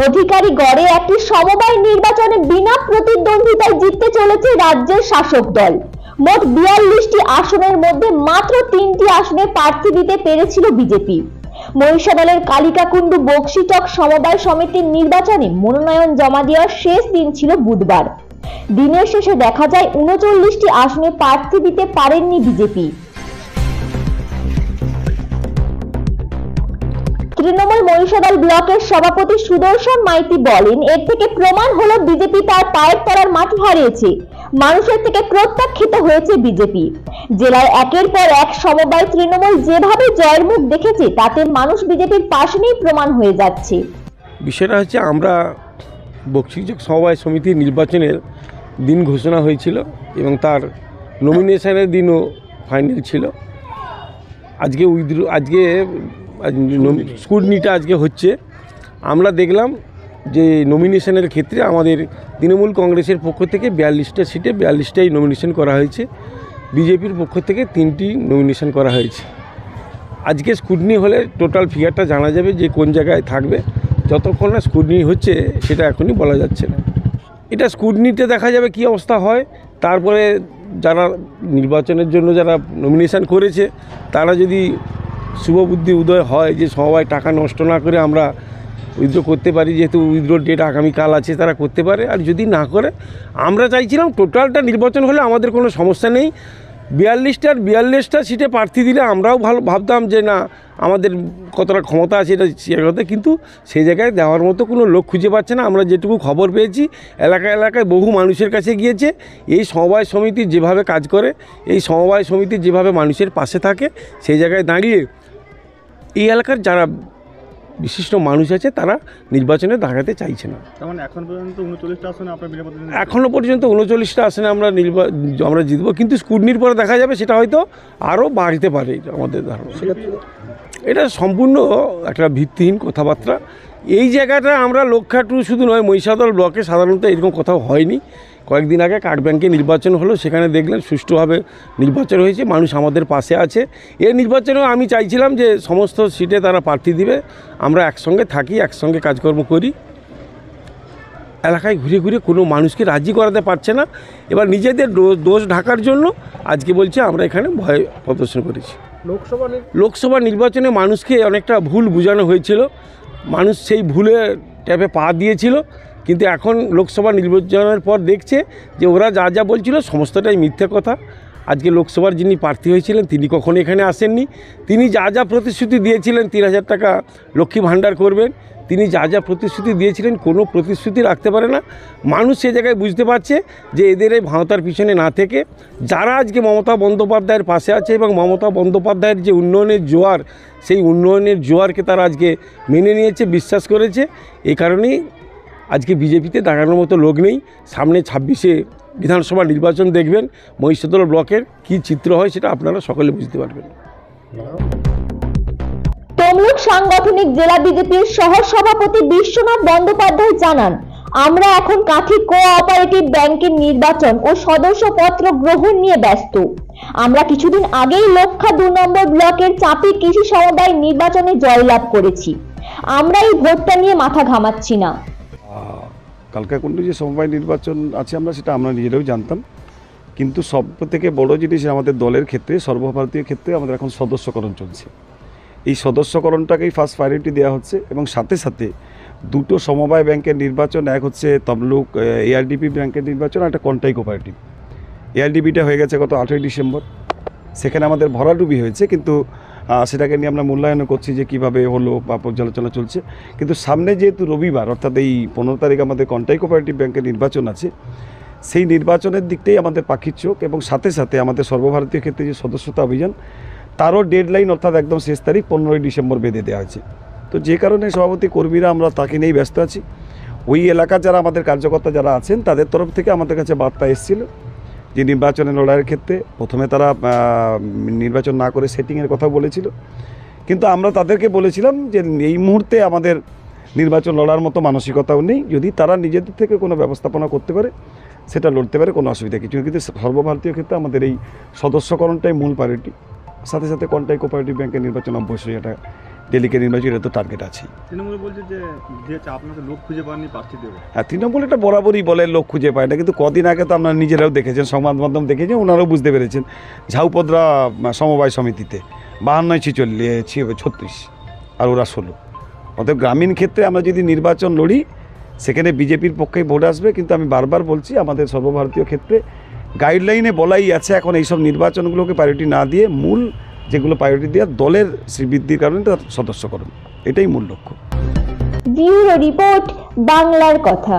অধিকারী গড়ে একটি সমবায় নির্বাচনে বিনা প্রতিদ্বন্দ্বিতায় জিততে চলেছে রাজ্যের শাসক দল। মোট 42টি আসনের মধ্যে মাত্র 3টি আসনে প্রার্থী দিতে পেরেছিল বিজেপি। মহিষাদলের কালিকাকুণ্ডু বক্সিটক সমবায় সমিতির নির্বাচনে মনোনয়ন জমা দেওয়ার শেষ দিন ছিল বুধবার। দিনের শেষে দেখা যায় 39টি আসনে প্রার্থী দিতে পারেননি বিজেপি। তৃণমূল মহিষাদল ব্লকের সভাপতি সুদর্শন মাইতি বলেন, এর থেকে প্রমাণ হলো বিজেপি তার পায়ের তলার মাটি হারিয়েছে। মানুষের থেকে প্রত্যাখ্যিত হয়েছে বিজেপি। জেলায় একের পর এক সমবায় তৃণমূল যেভাবে জয়ের মুখ দেখেছে তাতে মানুষ বিজেপির পাশে নেই প্রমাণ হয়ে যাচ্ছে। বিষয়টা হচ্ছে, আমরা বক্সিটক সমবায় সমিতির নির্বাচনের দিন ঘোষণা হয়েছিল এবং তার নমিনেশনের দিনও ফাইনাল ছিল। আজকে স্ক্রুটিনিটা আজকে হচ্ছে। আমরা দেখলাম যে নমিনেশনের ক্ষেত্রে আমাদের তৃণমূল কংগ্রেসের পক্ষ থেকে 42টা সিটে 42টাই নমিনেশন করা হয়েছে। বিজেপির পক্ষ থেকে 3টি নমিনেশন করা হয়েছে। আজকে স্ক্রুটিনি হলে টোটাল ফিগারটা জানা যাবে যে কোন জায়গায় থাকবে। যতক্ষণ না স্ক্রুটিনি হচ্ছে সেটা এখনই বলা যাচ্ছে না। এটা স্ক্রুটিনিতে দেখা যাবে কী অবস্থা হয়। তারপরে যারা নির্বাচনের জন্য যারা নমিনেশন করেছে তারা যদি শুভবুদ্ধি উদয় হয় যে সমবায় টাকা নষ্ট না করে আমরা উইথড্র করতে পারি, যেহেতু উইথড্র ডেট আগামীকাল আছে, তারা করতে পারে। আর যদি না করে, আমরা চাইছিলাম টোটালটা নির্বাচন হলে আমাদের কোনো সমস্যা নেই। 42টা সিটে প্রার্থী দিলে আমরাও ভালো ভাবতাম যে না আমাদের কতটা ক্ষমতা আছে এটা শেয়ার করতে, কিন্তু সেই জায়গায় দেওয়ার মতো কোনো লোক খুঁজে পাচ্ছে না। আমরা যেটুকু খবর পেয়েছি এলাকায় বহু মানুষের কাছে গিয়েছে। এই সমবায় সমিতি যেভাবে কাজ করে, এই সমবায় সমিতি যেভাবে মানুষের পাশে থাকে, সেই জায়গায় দাঁড়িয়ে এই এলাকার যারা বিশিষ্ট মানুষ আছে তারা নির্বাচনে দাঁড়াতে চাইছে না। এখনও পর্যন্ত 39টা আসনে আমরা জিতবো, কিন্তু স্ক্রুটিনির পরে দেখা যাবে সেটা হয়তো আরও বাড়তে পারে। আমাদের ধারণা এটা সম্পূর্ণ একটা ভিত্তিহীন কথাবার্তা। এই জায়গাটা আমরা লক্ষ্যাটু শুধু নয়, মহিষাদল ব্লকে সাধারণত এরকম কোথাও হয়নি। কয়েকদিন আগে কার্ডব্যাঙ্কে নির্বাচন হলো, সেখানে দেখলেন সুষ্ঠুভাবে নির্বাচন হয়েছে, মানুষ আমাদের পাশে আছে। এই নির্বাচনেও আমি চাইছিলাম যে সমস্ত সিটে তারা প্রার্থী দিবে, আমরা একসঙ্গে থাকি, একসঙ্গে কাজকর্ম করি। এলাকায় ঘুরে ঘুরে কোনো মানুষকে রাজি করাতে পারছে না। এবার নিজেদের দোষ ঢাকার জন্য আজকে বলছে আমরা এখানে ভয় প্রদর্শন করেছি। লোকসভা নির্বাচনে মানুষকে অনেকটা ভুল বোঝানো হয়েছিল, মানুষ সেই ভুলে ট্যাপে পা দিয়েছিল। কিন্তু এখন লোকসভা নির্বাচনের পর দেখছে যে ওরা যা বলছিল সমস্তটাই মিথ্যে কথা। আজকে লোকসভার যিনি প্রার্থী হয়েছিলেন তিনি কখনো এখানে আসেননি। তিনি যা প্রতিশ্রুতি দিয়েছিলেন, 3000 টাকা লক্ষ্মী ভাণ্ডার করবেন, তিনি যা প্রতিশ্রুতি দিয়েছিলেন কোনো প্রতিশ্রুতি রাখতে পারে না। মানুষ সে জায়গায় বুঝতে পারছে যে এদের এই ভাঁওতার পিছনে না থেকে যারা আজকে মমতা বন্দ্যোপাধ্যায়ের পাশে আছে এবং মমতা বন্দ্যোপাধ্যায়ের যে উন্নয়নের জোয়ার, সেই উন্নয়নের জোয়ারকে তারা আজকে মেনে নিয়েছে, বিশ্বাস করেছে। এই কারণেই আজকে বিজেপিতে দাঁড়ানোর মতো লোক নেই। সামনে 26শে বিধানসভা নির্বাচন দেখবেন মহিষাদল ব্লকের কী চিত্র হয় সেটা আপনারা সকলে বুঝতে পারবেন। তমলুক সাংগঠনিক জেলা বিজেপির সহ সভাপতি বিশ্বনাথ বন্দ্যোপাধ্যায় জানান, আমরা এখন কাঠি কোঅপারেটিভ ব্যাংকের নির্বাচন ও সদস্যপত্র গ্রহণ নিয়ে ব্যস্ত। আমরা কিছুদিন আগেই লক্ষা 2 নম্বর ব্লকের চাপি কৃষি সমবায় নির্বাচনে জয়লাভ করেছি। আমরা এই ভোটটা নিয়ে মাথা ঘামাচ্ছি না। কালকাকুণ্ডু যে সমবায় নির্বাচন আছে আমরা নিজেরাও জানতাম, কিন্তু সব থেকে বড় জিনিস আমাদের দলের ক্ষেত্রে, সর্বভারতীয় ক্ষেত্রে আমাদের এখন সদস্যকরণ চলছে। এই সদস্যকরণটাকেই ফার্স্ট প্রায়োরিটি দেওয়া হচ্ছে এবং সাথে সাথে 2টো সমবায় ব্যাংকের নির্বাচন, এক হচ্ছে তমলুক এআরডিপি ব্যাংকের নির্বাচন, আর একটা কন্টাই কোঅপারেটিভ। এআরডিপিটা হয়ে গেছে গত 8ই ডিসেম্বর, সেখানে আমাদের ভরাডুবি হয়েছে, কিন্তু সেটাকে নিয়ে আমরা মূল্যায়ন করছি যে কীভাবে হলো বা পর্যালোচনা চলছে। কিন্তু সামনে যেহেতু রবিবার অর্থাৎ এই 15 তারিখ আমাদের কন্টাই কোঅপারেটিভ ব্যাংকের নির্বাচন আছে, সেই নির্বাচনের দিকটাই আমাদের পাখির চোখ এবং সাথে সাথে আমাদের সর্বভারতীয় ক্ষেত্রে যে সদস্যতা অভিযান তারও ডেডলাইন অর্থাৎ একদম শেষ তারিখ 15ই ডিসেম্বর বেঁধে দেওয়া হয়েছে। তো যে কারণে সভাপতি কর্মীরা আমরা তাকে নিয়েই ব্যস্ত আছি। ওই এলাকার যারা আমাদের কার্যকর্তা যারা আছেন তাদের তরফ থেকে আমাদের কাছে বার্তা এসেছিল যে নির্বাচনে লড়াইয়ের ক্ষেত্রে প্রথমে তারা নির্বাচন না করে সেটিংয়ের কথা বলেছিল, কিন্তু আমরা তাদেরকে বলেছিলাম যে এই মুহূর্তে আমাদের নির্বাচন লড়ার মতো মানসিকতাও নেই। যদি তারা নিজেদের থেকে কোনো ব্যবস্থাপনা করতে পারে সেটা লড়তে পারে, কোনো অসুবিধা কিছু। কিন্তু সর্বভারতীয় ক্ষেত্রে আমাদের এই সদস্যকরণটাই মূল প্রায়োরিটি। সাথে সাথে কন্টাই কোঅপারেটিভ ব্যাংকের নির্বাচন অবশ্যই এটা ডেলিকে নির্বাচন, এটা তো টার্গেট আছে। তৃণমূল বলছে যে আপনাকে লোক খুঁজে পাননি প্রার্থী দেবে। হ্যাঁ, তৃণমূল এটা বরাবরই বলে লোক খুঁজে পায় না, কিন্তু কদিন আগে তো আপনারা নিজেরাও দেখেছেন, সংবাদ মাধ্যম দেখেছেন, ওনারাও বুঝতে পেরেছেন ঝাউপদরা সমবায় সমিতিতে 52-46 আর ওরা 16। অতএব গ্রামীণ ক্ষেত্রে আমরা যদি নির্বাচন লড়ি সেখানে বিজেপির পক্ষে ভোট আসবে, কিন্তু আমি বারবার বলছি আমাদের সর্বভারতীয় ক্ষেত্রে গাইডলাইনে বলাই আছে এখন এইসব নির্বাচনগুলোকে প্রায়োরিটি না দিয়ে মূল যেগুলো প্রায়োরিটি দেওয়া দলের শ্রীবৃদ্ধির কারণে তার সদস্যকরণ, এটাই মূল লক্ষ্য। ব্যুরো রিপোর্ট, বাংলার কথা।